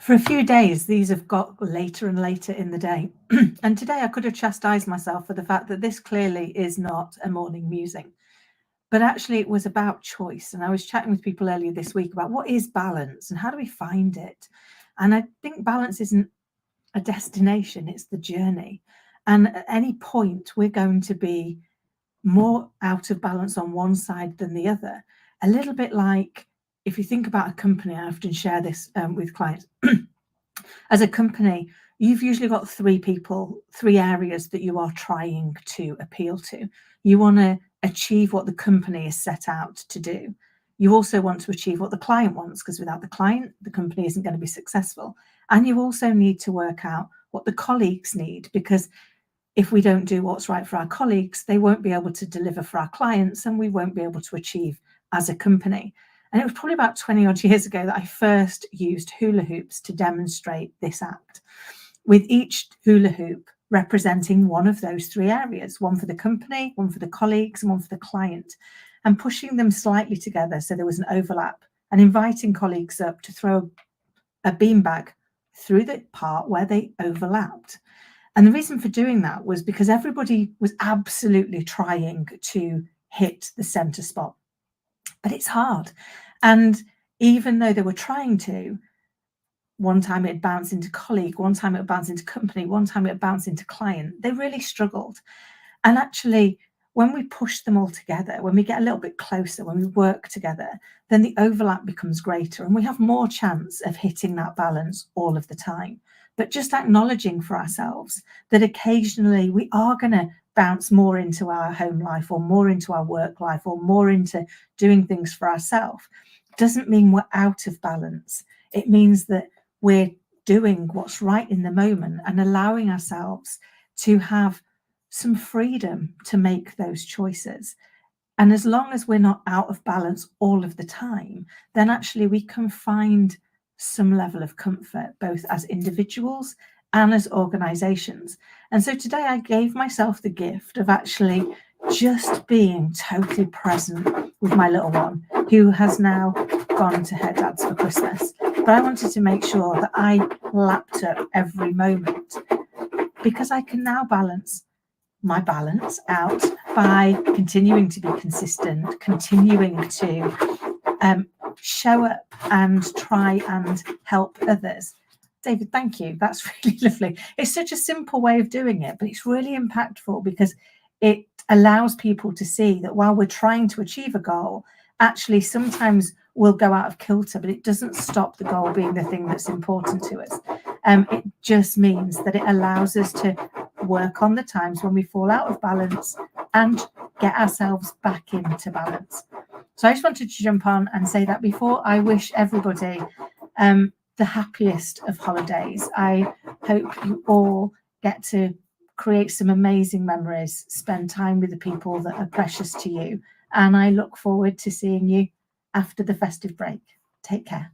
For a few days, these have got later and later in the day. And today I could have chastised myself for the fact that this clearly is not a morning musing. But actually, it was about choice. And I was chatting with people earlier this week about what is balance and how do we find it? And I think balance isn't a destination, it's the journey. And at any point, we're going to be more out of balance on one side than the other. A little bit like if you think about a company, I often share this with clients. As a company, you've usually got three people, three areas that you are trying to appeal to. You want to achieve what the company is set out to do. You also want to achieve what the client wants, because without the client, the company isn't going to be successful. And you also need to work out what the colleagues need, because if we don't do what's right for our colleagues, they won't be able to deliver for our clients, and we won't be able to achieve as a company. And it was probably about 20 odd years ago that I first used hula hoops to demonstrate this act, with each hula hoop representing one of those three areas, one for the company, one for the colleagues, and one for the client, and pushing them slightly together so there was an overlap, and inviting colleagues up to throw a beanbag through the part where they overlapped. And the reason for doing that was because everybody was absolutely trying to hit the center spot. But it's hard. And even though they were trying to, one time it bounced into colleague, one time it bounced into company, one time it bounced into client, they really struggled. And actually, when we push them all together, when we get a little bit closer, when we work together, then the overlap becomes greater and we have more chance of hitting that balance all of the time. But just acknowledging for ourselves that occasionally we are going to bounce more into our home life or more into our work life or more into doing things for ourselves doesn't mean we're out of balance. It means that we're doing what's right in the moment and allowing ourselves to have some freedom to make those choices. And as long as we're not out of balance all of the time, then actually we can find some level of comfort, both as individuals and as organizations. And so today I gave myself the gift of actually just being totally present with my little one, who has now gone to her dad's for Christmas. But I wanted to make sure that I lapped up every moment, because I can now balance my balance out by continuing to be consistent, continuing to show up and try and help others. David, thank you. That's really lovely. It's such a simple way of doing it, but it's really impactful because it allows people to see that while we're trying to achieve a goal, actually sometimes we'll go out of kilter, but it doesn't stop the goal being the thing that's important to us. It just means that it allows us to work on the times when we fall out of balance and get ourselves back into balance. So I just wanted to jump on and say that before I wish everybody the happiest of holidays. I hope you all get to create some amazing memories, spend time with the people that are precious to you, and I look forward to seeing you after the festive break. Take care.